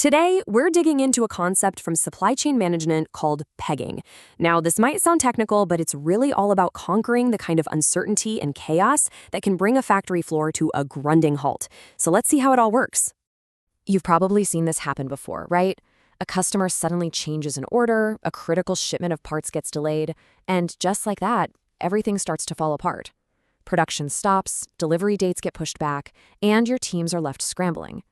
Today, we're digging into a concept from supply chain management called pegging. Now, this might sound technical, but it's really all about conquering the kind of uncertainty and chaos that can bring a factory floor to a grinding halt. So let's see how it all works. You've probably seen this happen before, right? A customer suddenly changes an order, a critical shipment of parts gets delayed, and just like that, everything starts to fall apart. Production stops, delivery dates get pushed back, and your teams are left scrambling.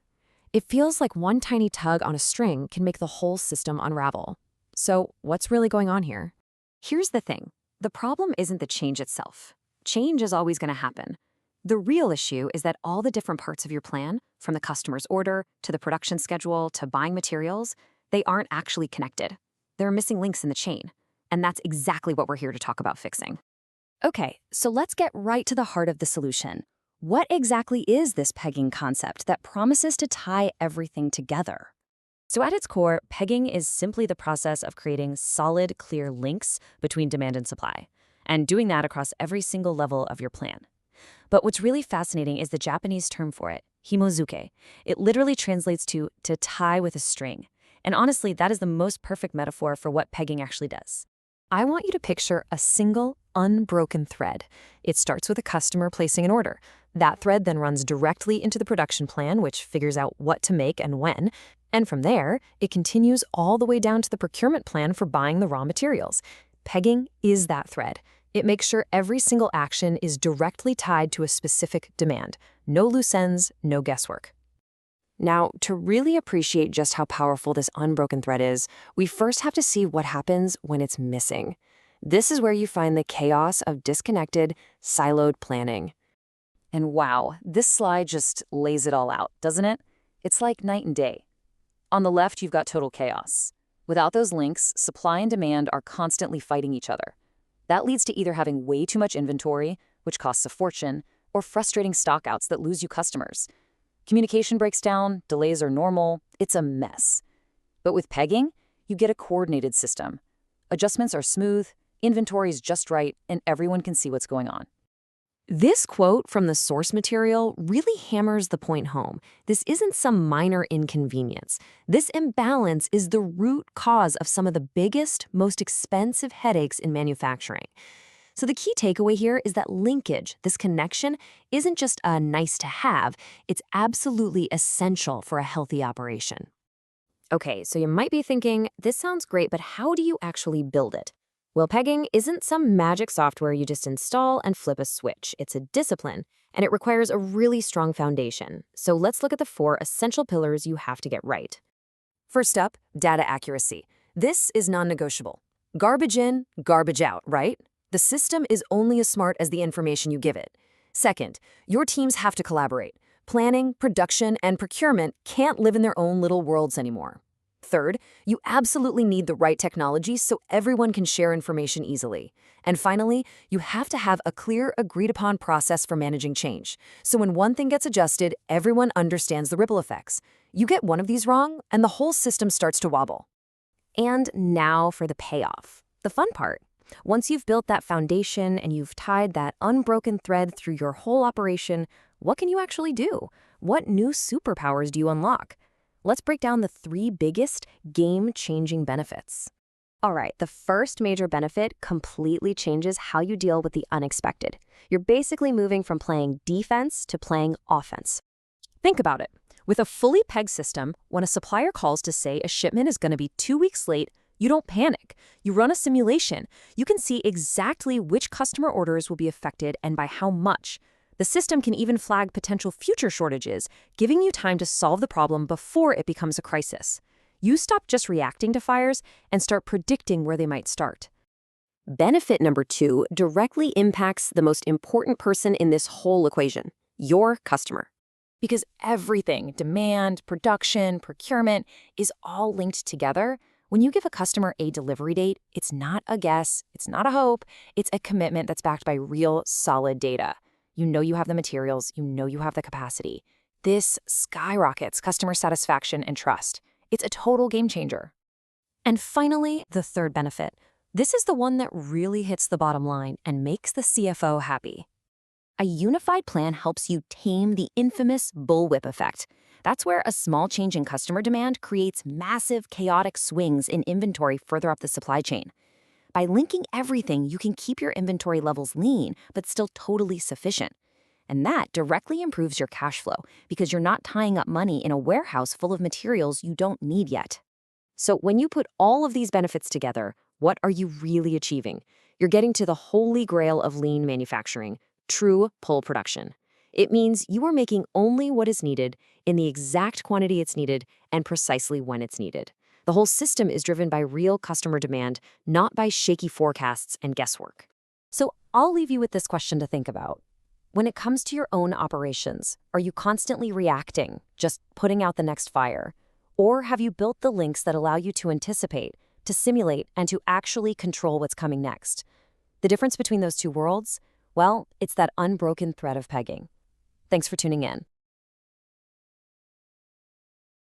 It feels like one tiny tug on a string can make the whole system unravel. So, what's really going on here? Here's the thing. The problem isn't the change itself. Change is always going to happen. The real issue is that all the different parts of your plan, from the customer's order to the production schedule to buying materials, they aren't actually connected. There are missing links in the chain. And that's exactly what we're here to talk about fixing. Okay, so let's get right to the heart of the solution. What exactly is this pegging concept that promises to tie everything together? So at its core, pegging is simply the process of creating solid, clear links between demand and supply, and doing that across every single level of your plan. But what's really fascinating is the Japanese term for it, himozuke. It literally translates to tie with a string. And honestly, that is the most perfect metaphor for what pegging actually does. I want you to picture a single, unbroken thread. It starts with a customer placing an order. That thread then runs directly into the production plan, which figures out what to make and when. And from there, it continues all the way down to the procurement plan for buying the raw materials. Pegging is that thread. It makes sure every single action is directly tied to a specific demand. No loose ends, no guesswork. Now, to really appreciate just how powerful this unbroken thread is, we first have to see what happens when it's missing. This is where you find the chaos of disconnected, siloed planning. And wow, this slide just lays it all out, doesn't it? It's like night and day. On the left, you've got total chaos. Without those links, supply and demand are constantly fighting each other. That leads to either having way too much inventory, which costs a fortune, or frustrating stockouts that lose you customers. Communication breaks down, delays are normal, it's a mess. But with pegging, you get a coordinated system. Adjustments are smooth, inventory is just right, and everyone can see what's going on. This quote from the source material really hammers the point home. This isn't some minor inconvenience. This imbalance is the root cause of some of the biggest, most expensive headaches in manufacturing. So the key takeaway here is that linkage, this connection, isn't just a nice to have, it's absolutely essential for a healthy operation. Okay, so you might be thinking, this sounds great, but how do you actually build it? Well, pegging isn't some magic software you just install and flip a switch. It's a discipline, and it requires a really strong foundation. So let's look at the 4 essential pillars you have to get right. First up, data accuracy. This is non-negotiable. Garbage in, garbage out, right? The system is only as smart as the information you give it. Second, your teams have to collaborate. Planning, production, and procurement can't live in their own little worlds anymore. Third, you absolutely need the right technology so everyone can share information easily. And finally, you have to have a clear, agreed-upon process for managing change. So when one thing gets adjusted, everyone understands the ripple effects. You get one of these wrong, and the whole system starts to wobble. And now for the payoff, the fun part. Once you've built that foundation and you've tied that unbroken thread through your whole operation, what can you actually do? What new superpowers do you unlock? Let's break down the 3 biggest game-changing benefits. All right, the first major benefit completely changes how you deal with the unexpected. You're basically moving from playing defense to playing offense. Think about it. With a fully pegged system, when a supplier calls to say a shipment is going to be 2 weeks late, you don't panic. You run a simulation. You can see exactly which customer orders will be affected and by how much. The system can even flag potential future shortages, giving you time to solve the problem before it becomes a crisis. You stop just reacting to fires and start predicting where they might start. Benefit number 2 directly impacts the most important person in this whole equation, your customer. Because everything, demand, production, procurement, is all linked together. When you give a customer a delivery date, it's not a guess, it's not a hope, it's a commitment that's backed by real, solid data. You know you have the materials, you know you have the capacity. This skyrockets customer satisfaction and trust. It's a total game changer. And finally, the third benefit. This is the one that really hits the bottom line and makes the CFO happy. A unified plan helps you tame the infamous bullwhip effect. That's where a small change in customer demand creates massive, chaotic swings in inventory further up the supply chain. By linking everything, you can keep your inventory levels lean, but still totally sufficient. And that directly improves your cash flow because you're not tying up money in a warehouse full of materials you don't need yet. So when you put all of these benefits together, what are you really achieving? You're getting to the holy grail of lean manufacturing, true pull production. It means you are making only what is needed in the exact quantity it's needed and precisely when it's needed. The whole system is driven by real customer demand, not by shaky forecasts and guesswork. So I'll leave you with this question to think about. When it comes to your own operations, are you constantly reacting, just putting out the next fire? Or have you built the links that allow you to anticipate, to simulate, and to actually control what's coming next? The difference between those two worlds? Well, it's that unbroken thread of pegging. Thanks for tuning in.